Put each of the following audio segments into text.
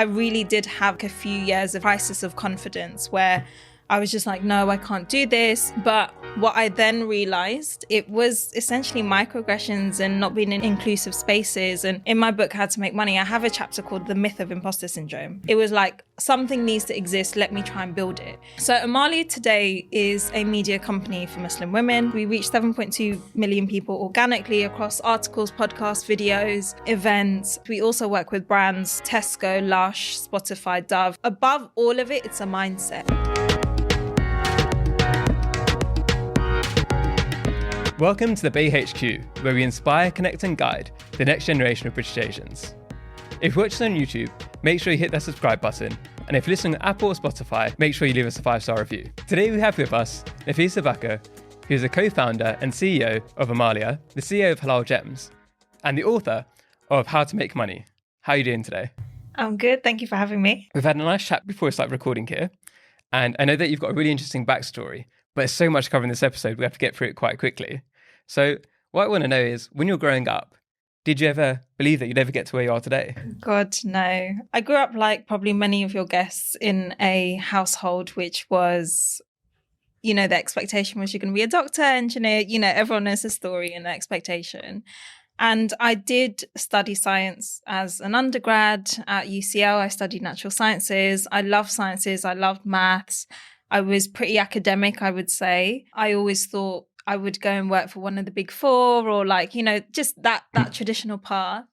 I really did have a few years of crisis of confidence where I was just like, no, I can't do this. But what I then realized, it was essentially microaggressions and not being in inclusive spaces. And in my book, How to Make Money, I have a chapter called The Myth of Imposter Syndrome. It was like, something needs to exist, let me try and build it. So Amaliah today is a media company for Muslim women. We reach 7.2 million people organically across articles, podcasts, videos, events. We also work with brands, Tesco, Lush, Spotify, Dove. Above all of it, it's a mindset. Welcome to the Bay HQ, where we inspire, connect and guide the next generation of British Asians. If you're watching on YouTube, make sure you hit that subscribe button, and if you're listening on Apple or Spotify, make sure you leave us a 5-star review. Today we have with us Nafisa Bakkar, who is a co-founder and CEO of Amaliah, the CEO of Halal Gems, and the author of How to Make Money. How are you doing today? I'm good, thank you for having me. We've had a nice chat before we start recording here, and I know that you've got a really interesting backstory, but there's so much to cover in this episode, we have to get through it quite quickly. So what I want to know is, when you were growing up, did you ever believe that you'd ever get to where you are today? God, no. I grew up, like probably many of your guests, in a household which was, the expectation was you're going to be a doctor, engineer, everyone knows the story and the expectation. And I did study science as an undergrad at UCL. I studied natural sciences. I loved sciences. I loved maths. I was pretty academic, I would say. I always thought I would go and work for one of the big four, or just that traditional path.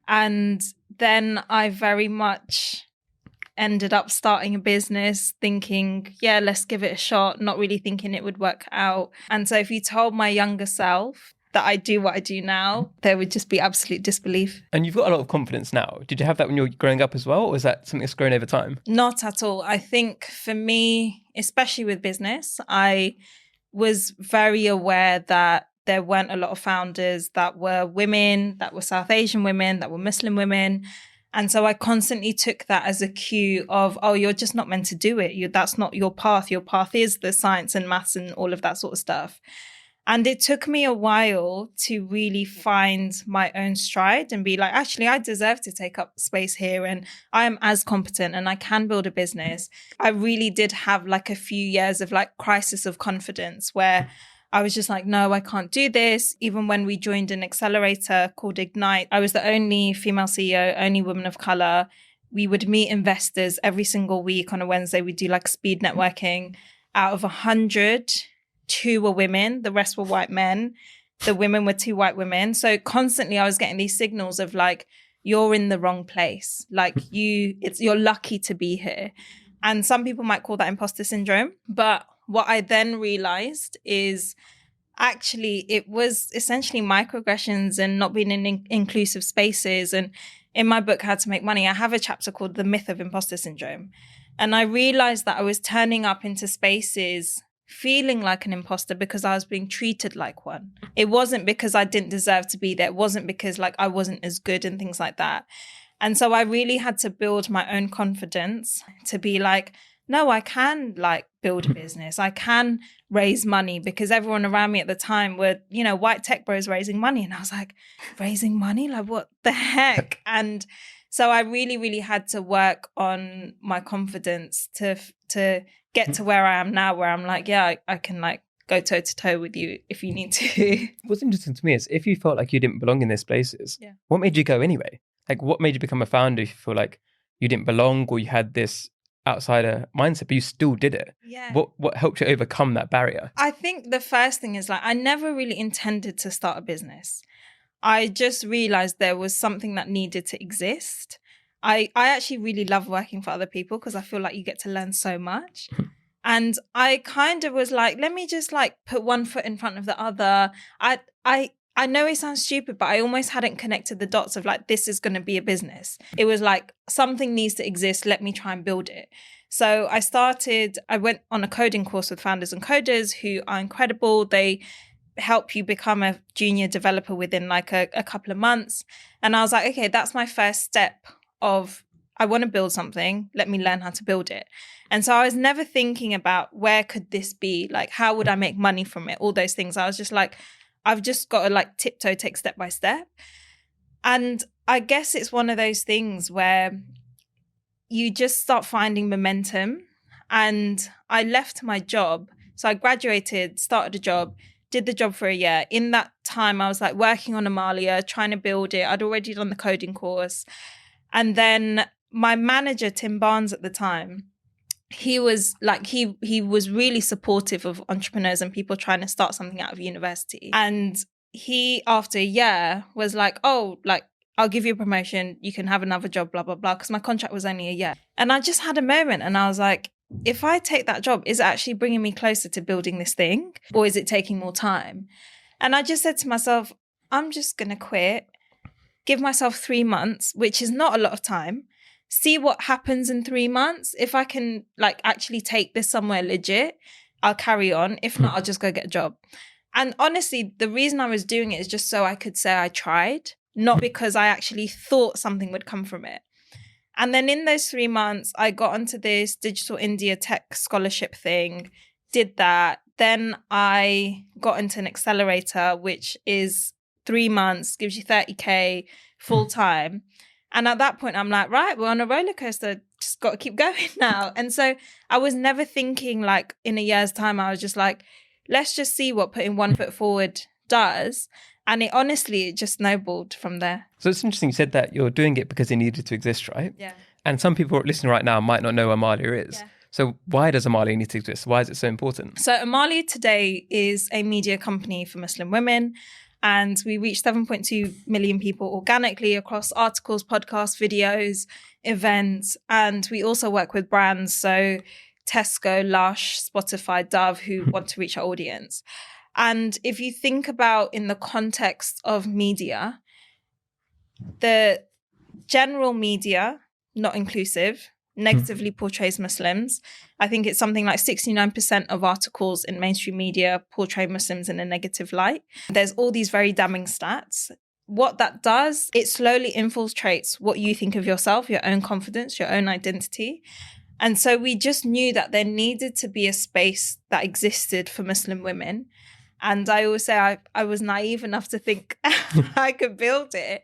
And then I very much ended up starting a business thinking, yeah, let's give it a shot, not really thinking it would work out. And so if you told my younger self that I do what I do now, there would just be absolute disbelief. And you've got a lot of confidence now. Did you have that when you were growing up as well, or is that something that's grown over time? Not at all. I think for me, especially with business, I was very aware that there weren't a lot of founders that were women, that were South Asian women, that were Muslim women. And so I constantly took that as a cue of, oh, you're just not meant to do it. That's not your path. Your path is the science and maths and all of that sort of stuff. And it took me a while to really find my own stride and be like, actually, I deserve to take up space here and I am as competent and I can build a business. I really did have like a few years of like crisis of confidence where I was just like, no, I can't do this. Even when we joined an accelerator called Ignite, I was the only female CEO, only woman of color. We would meet investors every single week on a Wednesday. We'd do like speed networking. Out of 100, 2 were women, the rest were white men. The women were 2 white women. So constantly I was getting these signals of like, you're in the wrong place. Like you're lucky to be here. And some people might call that imposter syndrome. But what I then realized is actually it was essentially microaggressions and not being in inclusive spaces. And in my book, How to Make Money, I have a chapter called The Myth of Imposter Syndrome. And I realized that I was turning up into spaces feeling like an imposter because I was being treated like one. It wasn't because I didn't deserve to be there. It wasn't because like I wasn't as good and things like that. And so I really had to build my own confidence to be like, no, I can like build a business. I can raise money, because everyone around me at the time were, white tech bros raising money. And I was like, raising money? Like what the heck? And so I really, really had to work on my confidence to get to where I am now, where I'm like, yeah, I can like go toe to toe with you if you need to. What's interesting to me is if you felt like you didn't belong in these places, What made you go anyway? Like what made you become a founder if you feel like you didn't belong or you had this outsider mindset, but you still did it? Yeah. What helped you overcome that barrier? I think the first thing is like, I never really intended to start a business. I just realized there was something that needed to exist. I actually really love working for other people because I feel like you get to learn so much. And I kind of was like, let me just like put one foot in front of the other. I know it sounds stupid, but I almost hadn't connected the dots of like, this is going to be a business. It was like, something needs to exist. Let me try and build it. So I went on a coding course with founders and coders who are incredible. They help you become a junior developer within like a couple of months. And I was like, okay, that's my first step of, I want to build something. Let me learn how to build it. And so I was never thinking about where could this be? Like, how would I make money from it? All those things. I was just like, I've just got to like tiptoe, take step by step. And I guess it's one of those things where you just start finding momentum. And I left my job. So I graduated, started a job, did the job for a year. In that time, I was like working on Amaliah, trying to build it. I'd already done the coding course. And then my manager, Tim Barnes at the time, he was like, he was really supportive of entrepreneurs and people trying to start something out of university. And he, after a year, was like, oh, like, I'll give you a promotion. You can have another job, blah, blah, blah. Because my contract was only a year. And I just had a moment and I was like, if I take that job, is it actually bringing me closer to building this thing? Or is it taking more time? And I just said to myself, I'm just going to quit, give myself 3 months, which is not a lot of time, see what happens in 3 months. If I can like actually take this somewhere legit, I'll carry on. If not, I'll just go get a job. And honestly, the reason I was doing it is just so I could say I tried, not because I actually thought something would come from it. And then in those 3 months, I got onto this Digital India Tech Scholarship thing, did that. Then I got into an accelerator, which is 3 months, gives you 30K full time. And at that point, I'm like, right, we're on a roller coaster, just got to keep going now. And so I was never thinking like in a year's time, I was just like, let's just see what putting one foot forward does. And it honestly, it just snowballed from there. So it's interesting you said that you're doing it because it needed to exist, right? Yeah. And some people listening right now might not know what Amaliah is. Yeah. So why does Amaliah need to exist? Why is it so important? So Amaliah today is a media company for Muslim women. And we reach 7.2 million people organically across articles, podcasts, videos, events. And we also work with brands. So Tesco, Lush, Spotify, Dove, who want to reach our audience. And if you think about in the context of media, the general media, not inclusive, negatively portrays Muslims. I think it's something like 69% of articles in mainstream media portray Muslims in a negative light. There's all these very damning stats. What that does, it slowly infiltrates what you think of yourself, your own confidence, your own identity. And so we just knew that there needed to be a space that existed for Muslim women. And I always say I was naive enough to think I could build it.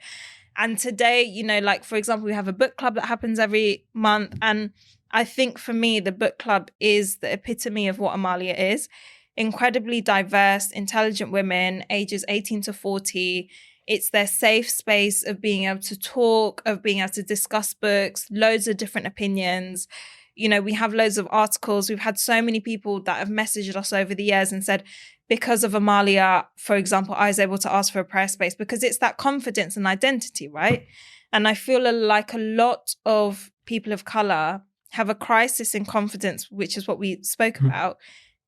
And today, you know, like, for example, we have a book club that happens every month. And I think for me, the book club is the epitome of what Amaliah is. Incredibly diverse, intelligent women, ages 18 to 40. It's their safe space of being able to talk, of being able to discuss books, loads of different opinions. You know, we have loads of articles. We've had so many people that have messaged us over the years and said, because of Amaliah, for example, I was able to ask for a prayer space because it's that confidence and identity, right? And I feel like a lot of people of color have a crisis in confidence, which is what we spoke about,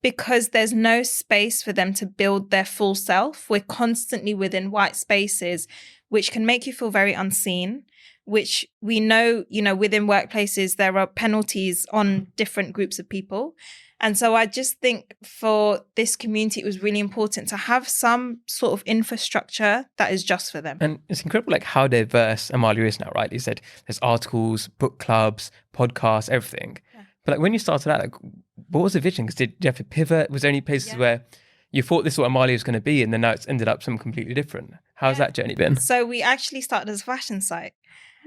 because there's no space for them to build their full self. We're constantly within white spaces, which can make you feel very unseen, which we know, you know, within workplaces, there are penalties on different groups of people. And so I just think for this community, it was really important to have some sort of infrastructure that is just for them. And it's incredible like how diverse Amaliah is now, right? You said there's articles, book clubs, podcasts, everything. Yeah. But like when you started out, like, what was the vision? Because did you have to pivot? Was there any places where you thought this is what Amaliah was going to be and then now it's ended up something completely different? How's that journey been? So we actually started as a fashion site.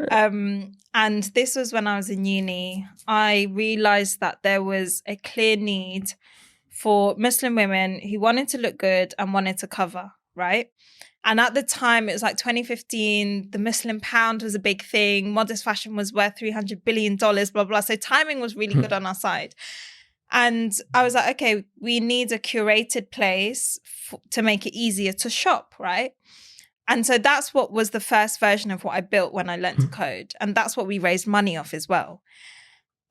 And this was when I was in uni. I realized that there was a clear need for Muslim women who wanted to look good and wanted to cover, right? And at the time, it was like 2015, the Muslim pound was a big thing. Modest fashion was worth $300 billion, blah, blah. So timing was really good on our side. And I was like, okay, we need a curated place to make it easier to shop, right? And so that's what was the first version of what I built when I learned to code. And that's what we raised money off as well.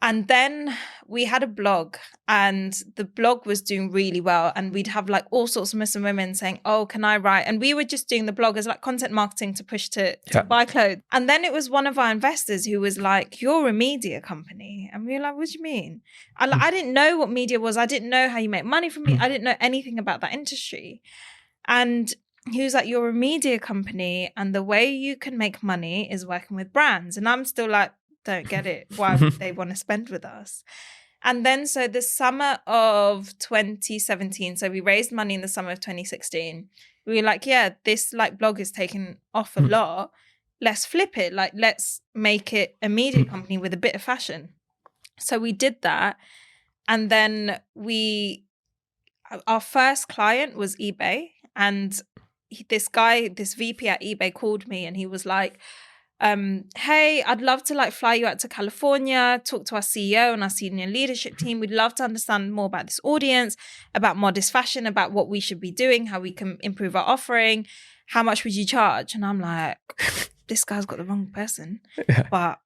And then we had a blog and the blog was doing really well. And we'd have like all sorts of Muslim women saying, oh, can I write? And we were just doing the blog as like content marketing to push to buy clothes. And then it was one of our investors who was like, you're a media company. And we were like, what do you mean? I didn't know what media was. I didn't know how you make money from it. I didn't know anything about that industry. And he was like, you're a media company and the way you can make money is working with brands. And I'm still like, don't get it. Why would they want to spend with us? And then so the summer of 2017, so we raised money in the summer of 2016. We were like, yeah, this like blog is taking off a lot. let's flip it. Like, let's make it a media company with a bit of fashion. So we did that. And then our first client was eBay. And this VP at eBay called me and he was like, hey, I'd love to like fly you out to California, talk to our CEO and our senior leadership team. We'd love to understand more about this audience, about modest fashion, about what we should be doing, how we can improve our offering. How much would you charge? And I'm like, this guy's got the wrong person. Yeah. But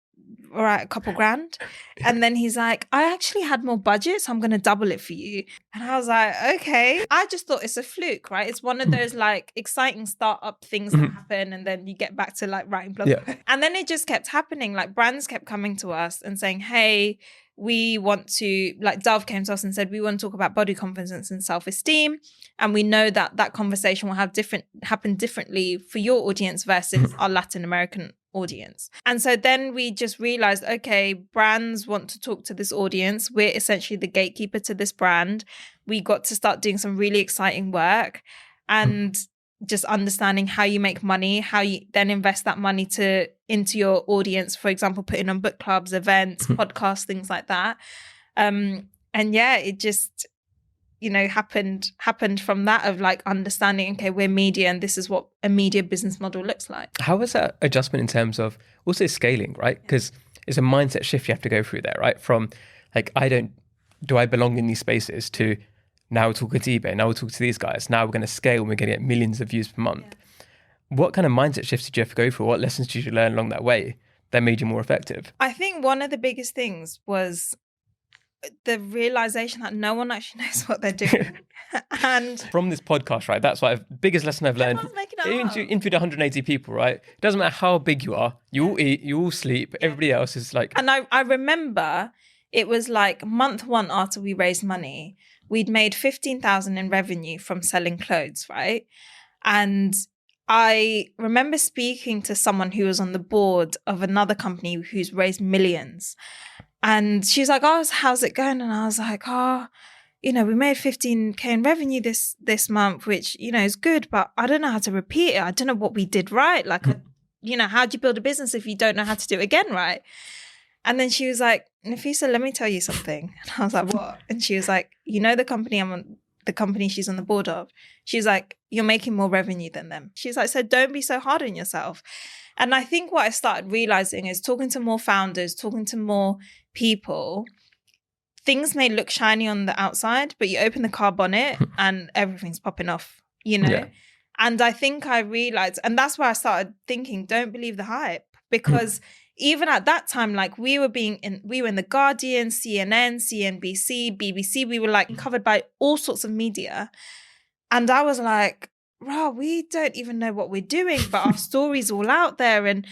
all right, a couple grand. And then he's like, I actually had more budget, so I'm going to double it for you. And I was like, okay. I just thought it's a fluke, right? It's one of those like exciting startup things that happen and then you get back to like writing blog posts. And then it just kept happening. Like brands kept coming to us and saying, hey, we want to, like Dove came to us and said, we want to talk about body confidence and self-esteem. And we know that that conversation will happen differently for your audience versus our Latin American audience. And so then we just realized, okay, brands want to talk to this audience. We're essentially the gatekeeper to this brand. We got to start doing some really exciting work and just understanding how you make money, how you then invest that money into your audience, for example, putting on book clubs, events, podcasts, things like that. And yeah, it just, happened from that of like understanding, okay, we're media and this is what a media business model looks like. How was that adjustment in terms of also scaling, right? Because it's a mindset shift you have to go through there, right? From like, do I belong in these spaces to now we're talking to eBay, now we're talking to these guys, now we're going to scale and we're going to get millions of views per month. Yeah. What kind of mindset shifts did you have to go through? What lessons did you learn along that way that made you more effective? I think one of the biggest things was the realization that no one actually knows what they're doing. And from this podcast, right, that's what biggest lesson I've learned. Interviewed 180 people, right? It doesn't matter how big you are, you all eat, you all sleep, everybody else is like... And I remember it was like month one after we raised money, we'd made 15,000 in revenue from selling clothes, right? And I remember speaking to someone who was on the board of another company who's raised millions. And she was like, oh, how's it going? And I was like, we made 15K in revenue this month, which, is good, but I don't know how to repeat it. I don't know what we did right. Like, how do you build a business if you don't know how to do it again right? And then she was like, Nafisa, let me tell you something. And I was like, what? And she was like, the company she's on the board of. She's like, you're making more revenue than them. She's like, so don't be so hard on yourself. And I think what I started realizing is talking to more founders, talking to more people, things may look shiny on the outside, but you open the car bonnet and everything's popping off, Yeah. And I think I realized, and that's why I started thinking, don't believe the hype, because even at that time, like we were in the Guardian, CNN, CNBC, BBC, we were like covered by all sorts of media. And I was like, bro, we don't even know what we're doing, but our story's all out there. And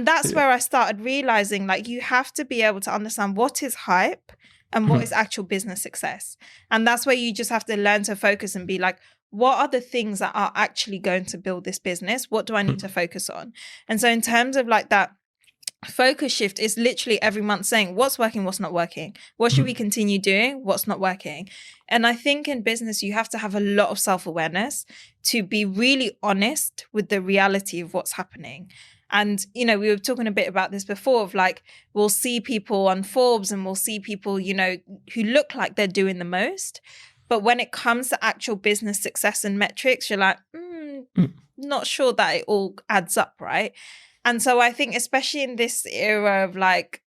that's where I started realizing, like, you have to be able to understand what is hype and what is actual business success. And that's where you just have to learn to focus and be like, what are the things that are actually going to build this business? What do I need to focus on? And so in terms of like that focus shift is literally every month saying what's working, what's not working, what should we continue doing, what's not working. And I think in business you have to have a lot of self-awareness to be really honest with the reality of what's happening. And we were talking a bit about this before of like, we'll see people on Forbes and we'll see people who look like they're doing the most, but when it comes to actual business success and metrics, you're like not sure that it all adds up, right? And so I think especially in this era of like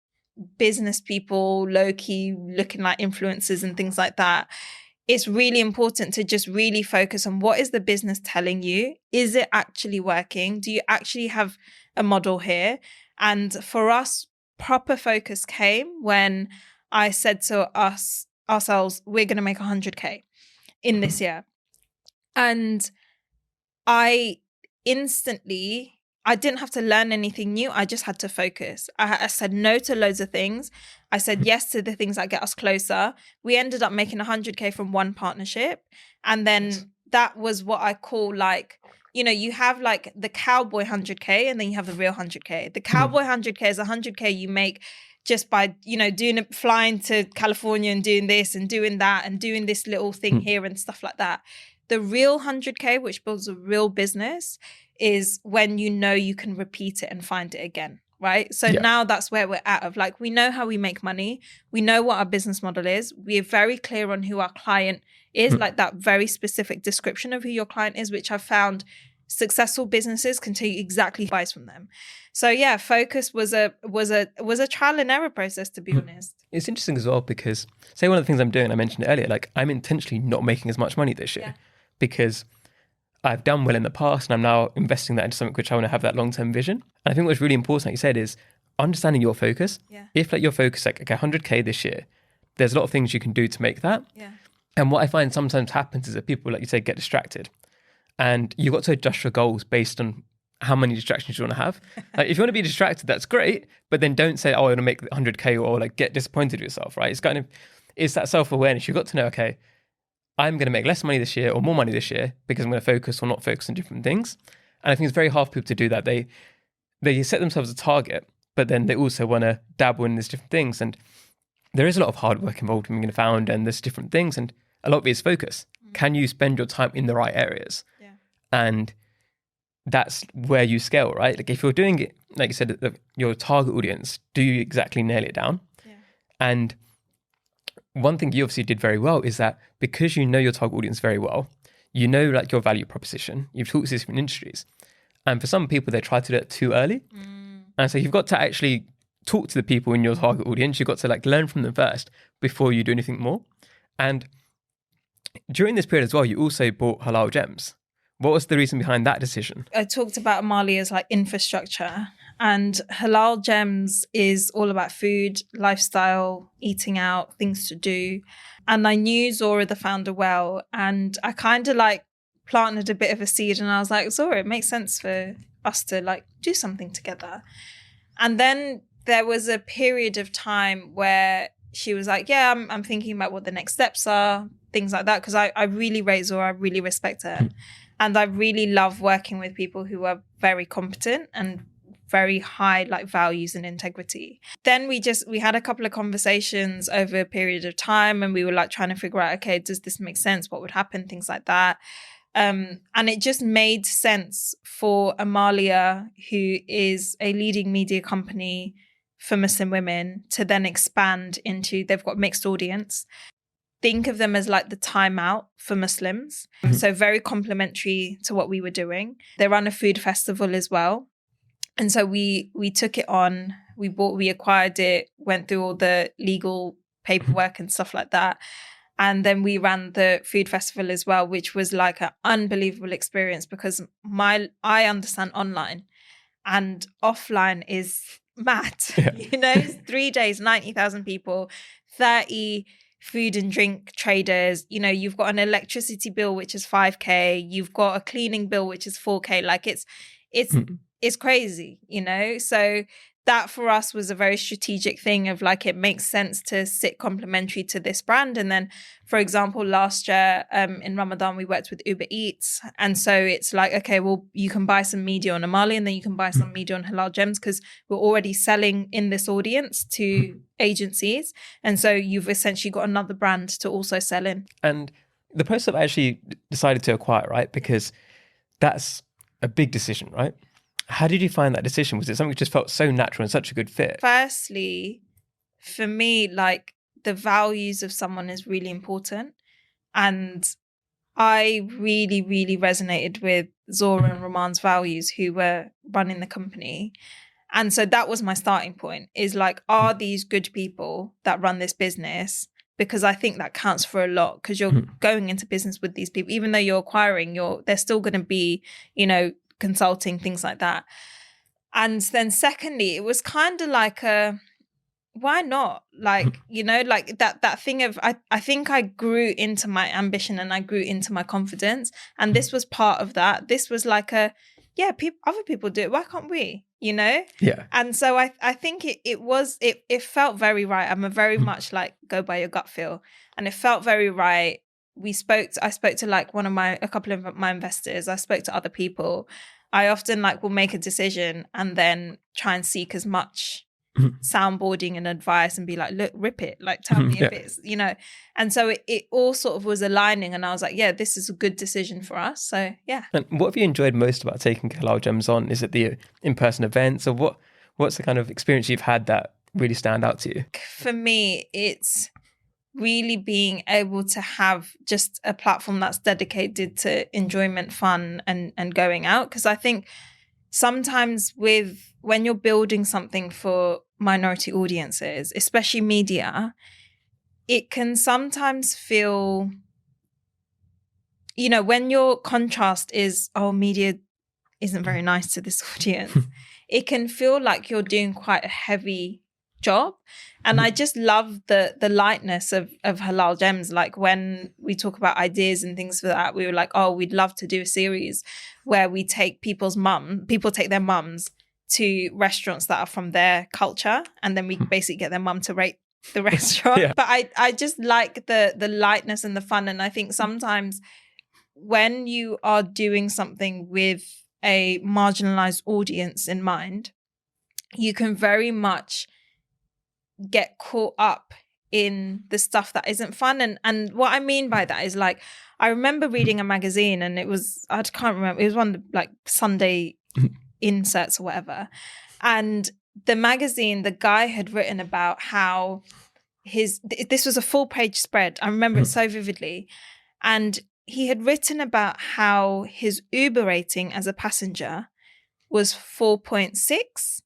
business people low-key looking like influencers and things like that, it's really important to just really focus on what is the business telling you? Is it actually working? Do you actually have a model here? And for us, proper focus came when I said to ourselves, we're going to make 100K in this year. And I didn't have to learn anything new. I just had to focus. I said no to loads of things. I said yes to the things that get us closer. We ended up making 100K from one partnership. And then that was what I call like, you have like the cowboy 100K and then you have the real 100K. The cowboy 100K is 100K you make just by, flying to California and doing this and doing that and doing this little thing here and stuff like that. The real 100K, which builds a real business, is when you know you can repeat it and find it again, right? So now that's where we're at of like, we know how we make money. We know what our business model is. We're very clear on who our client is, like that very specific description of who your client is, which I've found successful businesses can tell you exactly who buys from them. So yeah, focus was a trial and error process, to be honest. It's interesting as well because, say, one of the things I'm doing, I mentioned it earlier, like I'm intentionally not making as much money this year because I've done well in the past and I'm now investing that into something which I want to have that long-term vision. And I think what's really important, like you said, is understanding your focus. If like your focus, like, okay, 100K this year, there's a lot of things you can do to make that. And what I find sometimes happens is that people, like you say, get distracted. And you've got to adjust your goals based on how many distractions you want to have. Like, if you want to be distracted, that's great. But then don't say, oh, I want to make 100K or like get disappointed with yourself, right? It's that self-awareness. You've got to know, okay, I'm going to make less money this year or more money this year because I'm going to focus or not focus on different things. And I think it's very hard for people to do that. They set themselves a target, but then they also want to dabble in these different things. And there is a lot of hard work involved in being a founder, and there's different things. And a lot of it is focus. Can you spend your time in the right areas? And that's where you scale, right? Like if you're doing it, like you said, your target audience, do you exactly nail it down? And one thing you obviously did very well is that because you know your target audience very well, you know like your value proposition, you've talked to different industries. And for some people, they try to do it too early. And so you've got to actually talk to the people in your target audience. You've got to like learn from them first before you do anything more. And during this period as well, you also bought Halal Gems. What was the reason behind that decision? I talked about Amaliah's like infrastructure, and Halal Gems is all about food, lifestyle, eating out, things to do. And I knew Zora, the founder, well, and I kind of like planted a bit of a seed, and I was like, Zora, it makes sense for us to like do something together. And then there was a period of time where she was like, yeah, I'm thinking about what the next steps are, things like that, because I really rate Zora, I really respect her. And I really love working with people who are very competent and very high like values and integrity. Then we had a couple of conversations over a period of time, and we were like trying to figure out, okay, does this make sense? What would happen? Things like that. And it just made sense for Amaliah, who is a leading media company for Muslim women, to then expand into, they've got mixed audience. Think of them as like the timeout for Muslims. So very complementary to what we were doing. They run a food festival as well. And so we took it on, we acquired it, went through all the legal paperwork and stuff like that. And then we ran the food festival as well, which was like an unbelievable experience because I understand online and offline is mad. You know, it's 3 days, 90,000 people, 30 food and drink traders. You know, you've got an electricity bill, which is 5K. You've got a cleaning bill, which is 4K. Like it's crazy, you know? So that for us was a very strategic thing of like, it makes sense to sit complementary to this brand. And then, for example, last year in Ramadan, we worked with Uber Eats. And so it's like, okay, well, you can buy some media on Amaliah and then you can buy some media on Halal Gems because we're already selling in this audience to agencies. And so you've essentially got another brand to also sell in. And the person I actually decided to acquire, right? Because that's a big decision, right? How did you find that decision? Was it something that just felt so natural and such a good fit? Firstly, for me, like the values of someone is really important. And I really, really resonated with Zora and Roman's values who were running the company. And so that was my starting point, is like, are these good people that run this business? Because I think that counts for a lot because you're going into business with these people, even though you're acquiring, they're still going to be, you know, consulting, things like that. And then secondly, it was kind of like why not? Like, you know, like that thing of, I think I grew into my ambition and I grew into my confidence. And this was part of that. This was like other people do it. Why can't we? You know? Yeah. And so I think it felt very right. I'm a very much like go by your gut feel. And it felt very right. I spoke to like a couple of my investors. I spoke to other people. I often like will make a decision and then try and seek as much soundboarding and advice and be like, look, rip it, like tell me if it's, and so it all sort of was aligning, and I was like, yeah, this is a good decision for us. So yeah. And what have you enjoyed most about taking Halal Gems on? Is it the in-person events, or what's the kind of experience you've had that really stand out to you? For me, it's really being able to have just a platform that's dedicated to enjoyment, fun, and going out. Because I think sometimes when you're building something for minority audiences, especially media, it can sometimes feel, when your contrast is, oh, media isn't very nice to this audience, it can feel like you're doing quite a heavy job. And I just love the lightness of Halal Gems. Like when we talk about ideas and things for that, we were like, oh, we'd love to do a series where we take people take their mums to restaurants that are from their culture, and then we basically get their mum to rate the restaurant. Yeah. But I just like the lightness and the fun. And I think sometimes when you are doing something with a marginalized audience in mind, you can very much get caught up in the stuff that isn't fun. And what I mean by that is, like, I remember reading a magazine, and I can't remember, it was one of the, like, Sunday inserts or whatever. And the magazine, the guy had written about how this was a full page spread. I remember it so vividly. And he had written about how his Uber rating as a passenger was 4.6.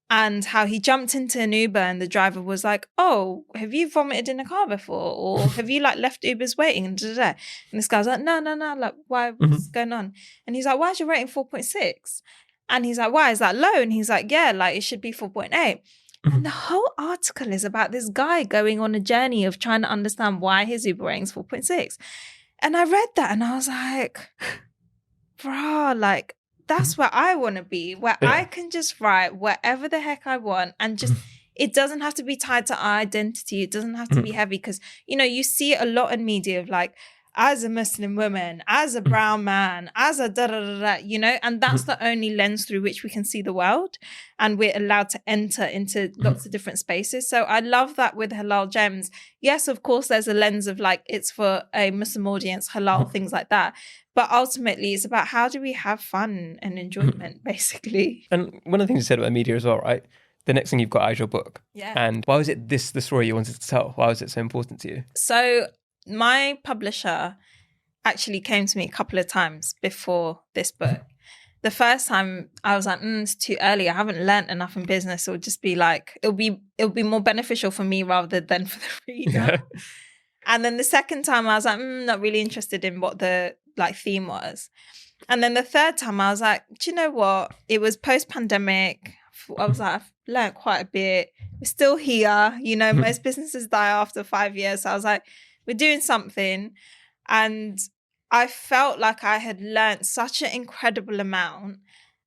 And how he jumped into an Uber and the driver was like, oh, have you vomited in a car before? Or have you like left Ubers waiting? And this guy's like, no, like, why, what's going on? And he's like, why is your rating 4.6? And he's like, why, is that low? And he's like, yeah, like it should be 4.8. And the whole article is about this guy going on a journey of trying to understand why his Uber rating is 4.6. And I read that and I was like, bruh, like, that's where I want to be, where I can just write whatever the heck I want, and just, it doesn't have to be tied to our identity. It doesn't have to be heavy, because, you see a lot in media of like, as a Muslim woman, as a brown man, as a da-da-da-da, and that's the only lens through which we can see the world, and we're allowed to enter into lots of different spaces. So I love that with Halal Gems. Yes, of course, there's a lens of like, it's for a Muslim audience, halal, things like that. But ultimately, it's about how do we have fun and enjoyment, basically. And one of the things you said about media as well, right? The next thing you've got is your book. Yeah. And why was it the story you wanted to tell? Why was it so important to you? So my publisher actually came to me a couple of times before this book. The first time I was like, it's too early. I haven't learnt enough in business. It'll just be like, it'll be more beneficial for me rather than for the reader. Yeah. And then the second time I was like, not really interested in what the like theme was. And then the third time I was like, do you know what? It was post-pandemic. I was like, I've learned quite a bit. We're still here. Most businesses die after 5 years. So I was like, we're doing something. And I felt like I had learned such an incredible amount.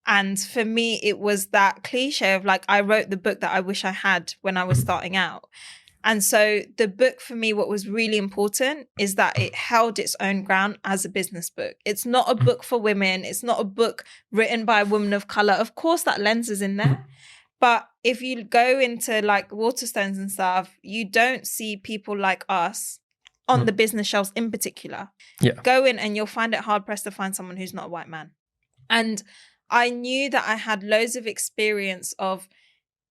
And for me, it was that cliche of like, I wrote the book that I wish I had when I was starting out. And so the book for me, what was really important is that it held its own ground as a business book. It's not a book for women. It's not a book written by a woman of color. Of course, that lens is in there. But if you go into like Waterstones and stuff, you don't see people like us on the business shelves in particular. Yeah. Go in and you'll find it hard pressed to find someone who's not a white man. And I knew that I had loads of experience of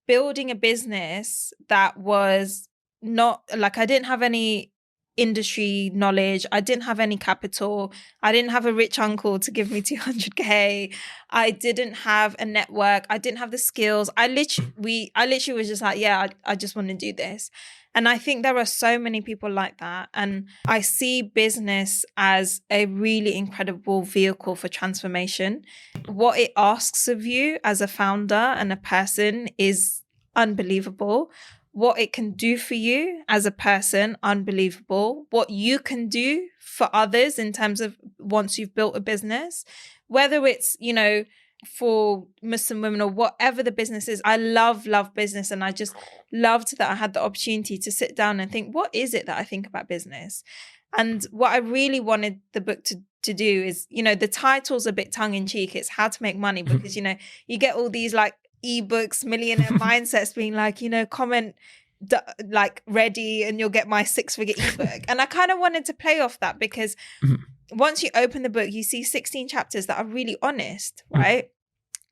building a business that was not like, I didn't have any industry knowledge. I didn't have any capital. I didn't have a rich uncle to give me 200K. I didn't have a network. I didn't have the skills. I literally was just like, yeah, I just want to do this. And I think there are so many people like that. And I see business as a really incredible vehicle for transformation. What it asks of you as a founder and a person is unbelievable. What it can do for you as a person, unbelievable. What you can do for others in terms of once you've built a business, whether it's, for Muslim women or whatever the business is. I love business. And I just loved that I had the opportunity to sit down and think, what is it that I think about business? And what I really wanted the book to do is, the title's a bit tongue in cheek. It's how to make money because, you get all these like ebooks, millionaire mindsets being like, comment like ready and you'll get my 6-figure ebook. And I kind of wanted to play off that because once you open the book, you see 16 chapters that are really honest, right?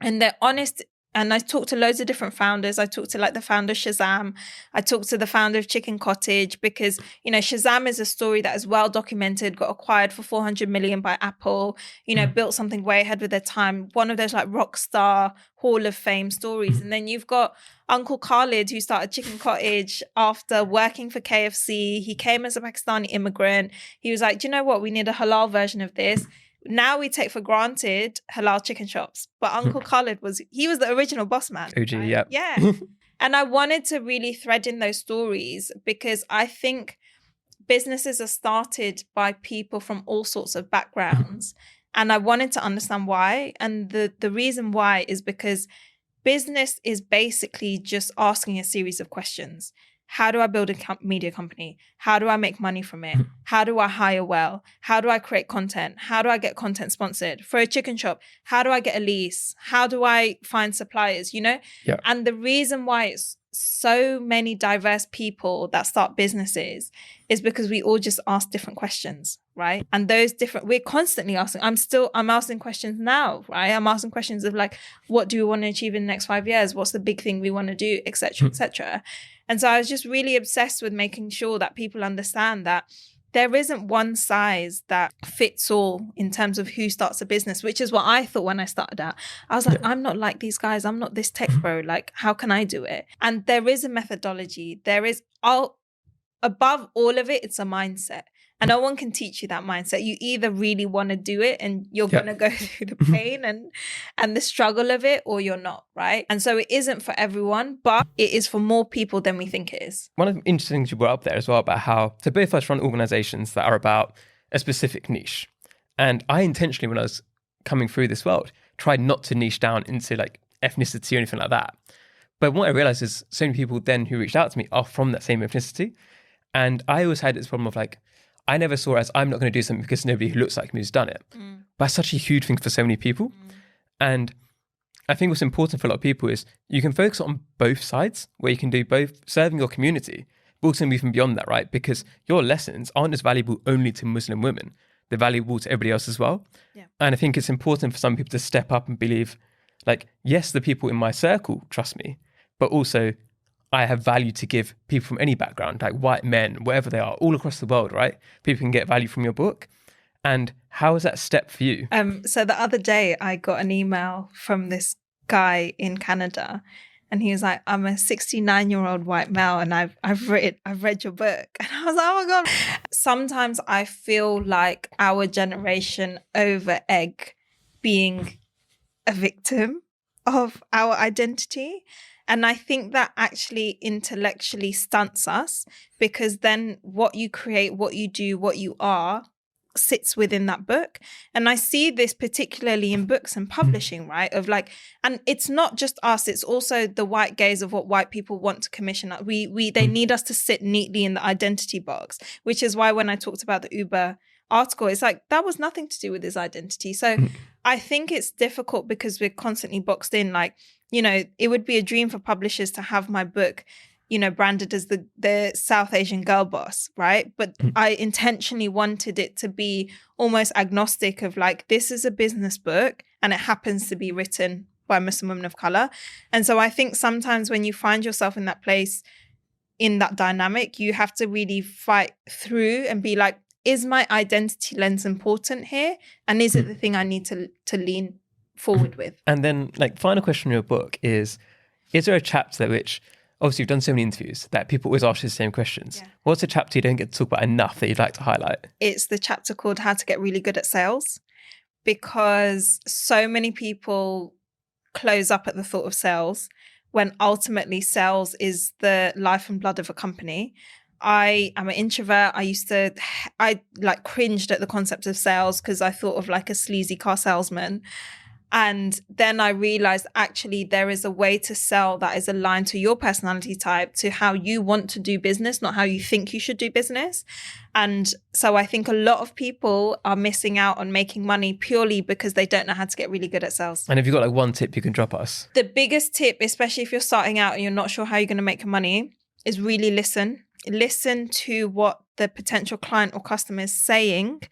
And they're honest. And I talked to loads of different founders. I talked to like the founder of Shazam. I talked to the founder of Chicken Cottage because, Shazam is a story that is well documented, got acquired for 400 million by Apple, built something way ahead with their time. One of those like rock star Hall of Fame stories. And then you've got Uncle Khalid, who started Chicken Cottage after working for KFC. He came as a Pakistani immigrant. He was like, do you know what? We need a halal version of this. Now we take for granted halal chicken shops, but Uncle Khalid was the original boss man. OG, right? yeah. Yeah. And I wanted to really thread in those stories because I think businesses are started by people from all sorts of backgrounds. And I wanted to understand why. And the reason why is because business is basically just asking a series of questions. How do I build a media company? How do I make money from it? How do I hire well? How do I create content? How do I get content sponsored? For a chicken shop, how do I get a lease? How do I find suppliers? Yeah. And the reason why it's so many diverse people that start businesses is because we all just ask different questions, right? And we're constantly asking. I'm asking questions now, right? I'm asking questions of like, what do we want to achieve in the next 5 years? What's the big thing we want to do, et cetera, et cetera. And so I was just really obsessed with making sure that people understand that there isn't one size that fits all in terms of who starts a business, which is what I thought when I started out. I was like, I'm not like these guys. I'm not this tech bro. Like, how can I do it? And there is a methodology. Above all of it, it's a mindset. And no one can teach you that mindset. You either really want to do it and you're going to go through the pain and the struggle of it, or you're not, right? And so it isn't for everyone, but it is for more people than we think it is. One of the interesting things you brought up there as well about how, so both of us run organizations that are about a specific niche. And I intentionally, when I was coming through this world, tried not to niche down into like ethnicity or anything like that. But what I realized is so many people then who reached out to me are from that same ethnicity. And I always had this problem of like, I never saw it as I'm not going to do something because nobody who looks like me has done it. But it's such a huge thing for so many people. And I think what's important for a lot of people is you can focus on both sides, where you can do both serving your community, but also moving beyond that, right? Because your lessons aren't as valuable only to Muslim women. They're valuable to everybody else as well. Yeah. And I think it's important for some people to step up and believe, like, yes, the people in my circle trust me, but also I have value to give people from any background, like white men, wherever they are, all across the world, right? People can get value from your book. And how is that step for you? So the other day I got an email from this guy in Canada, and he was like, I'm a 69-year-old white male and I've read your book. And I was like, oh my God. Sometimes I feel like our generation over egg being a victim of our identity. And I think that actually intellectually stunts us, because then what you create, what you do, what you are sits within that book. And I see this particularly in books and publishing, right? Of like, and it's not just us, it's also the white gaze of what white people want to commission. They need us to sit neatly in the identity box, which is why when I talked about the Uber article, it's like, that was nothing to do with his identity. So I think it's difficult because we're constantly boxed in. Like, it would be a dream for publishers to have my book, branded as the South Asian girl boss, right? But I intentionally wanted it to be almost agnostic of like, this is a business book and it happens to be written by Muslim women of color. And so I think sometimes when you find yourself in that place, in that dynamic, you have to really fight through and be like, is my identity lens important here? And is it the thing I need to lean forward with? And then like final question in your book is there a chapter which, obviously you've done so many interviews that people always ask you the same questions. Yeah. What's a chapter you don't get to talk about enough that you'd like to highlight? It's the chapter called How to Get Really Good at Sales, because so many people close up at the thought of sales when ultimately sales is the life and blood of a company. I am an introvert. I cringed at the concept of sales because I thought of like a sleazy car salesman. And then I realized actually there is a way to sell that is aligned to your personality type, to how you want to do business, not how you think you should do business. And so I think a lot of people are missing out on making money purely because they don't know how to get really good at sales. And have you got like one tip you can drop us? The biggest tip, especially if you're starting out and you're not sure how you're going to make money, is really listen. Listen to what the potential client or customer is saying,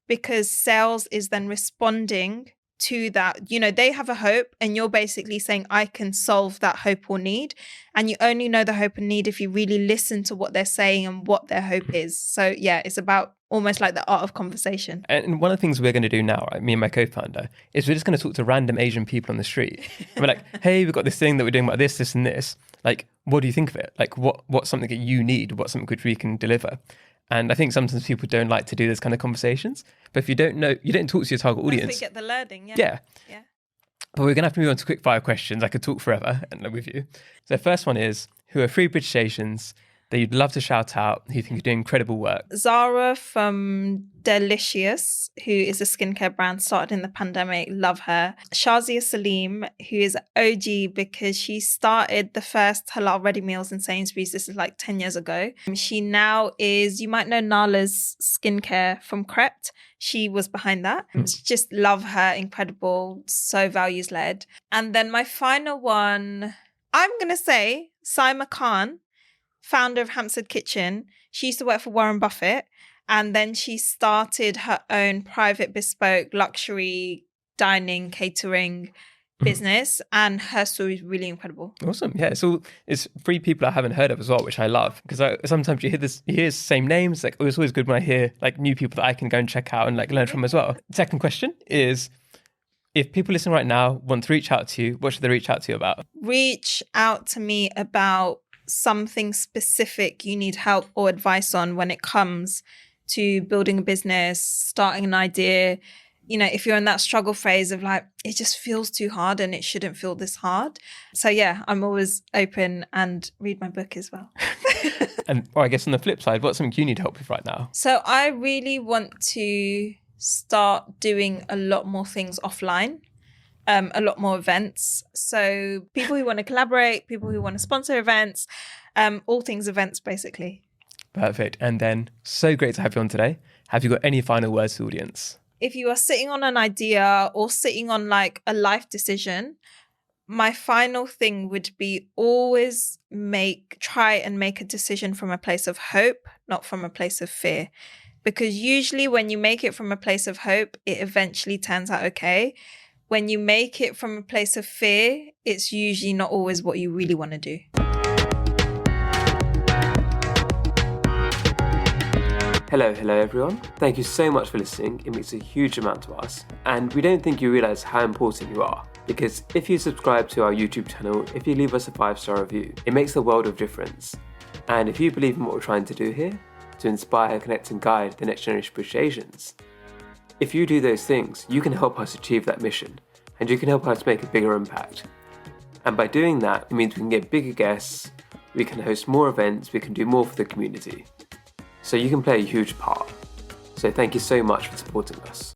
because sales is then responding to that. You know, they have a hope and you're basically saying, I can solve that hope or need. And you only know the hope and need if you really listen to what they're saying and what their hope is. So yeah, it's about almost like the art of conversation. And one of the things we're going to do now, right, me and my co-founder, is we're just going to talk to random Asian people on the street. And we're like, hey, we've got this thing that we're doing about this, this and this. Like, what do you think of it? Like, what's something that you need? What's something which we can deliver? And I think sometimes people don't like to do those kind of conversations. But if you don't know, you don't talk to your target audience. We get the learning, Yeah. But we're going to have to move on to quick fire questions. I could talk forever with you. So the first one is, who are 3 British Asians that you'd love to shout out, who you think are doing incredible work? Zara from Delicious, who is a skincare brand, started in the pandemic. Love her. Shazia Salim, who is OG because she started the first halal ready meals in Sainsbury's. This is like 10 years ago. She now is, you might know Nala's skincare from Crept. She was behind that. Just love her. Incredible. So values led. And then my final one, I'm going to say Saima Khan, founder of Hampstead Kitchen. She used to work for Warren Buffett, and then she started her own private bespoke luxury dining catering business, and her story is really incredible. Awesome. Yeah, it's 3 people I haven't heard of as well, which I love, because sometimes you hear the same names. Like, it's always good when I hear like new people that I can go and check out and like learn from as well. Second question is, if people listening right now want to reach out to you, what should they reach out to you about? Reach out to me about something specific you need help or advice on when it comes to building a business, starting an idea. You know, if you're in that struggle phase of like, it just feels too hard and it shouldn't feel this hard. So yeah, I'm always open, and read my book as well. And I guess on the flip side, what's something you need help with right now? So I really want to start doing a lot more things offline. A lot more events. So people who want to collaborate, people who want to sponsor events, all things events, basically. Perfect. And then, so great to have you on today. Have you got any final words to the audience? If you are sitting on an idea or sitting on like a life decision, my final thing would be always try and make a decision from a place of hope, not from a place of fear. Because usually when you make it from a place of hope, it eventually turns out okay. When you make it from a place of fear, it's usually not always what you really want to do. Hello everyone. Thank you so much for listening. It means a huge amount to us. And we don't think you realise how important you are. Because if you subscribe to our YouTube channel, if you leave us a 5-star review, it makes a world of difference. And if you believe in what we're trying to do here, to inspire, connect and guide the next generation of British Asians, if you do those things, you can help us achieve that mission, and you can help us make a bigger impact. And by doing that, it means we can get bigger guests, we can host more events, we can do more for the community. So you can play a huge part. So thank you so much for supporting us.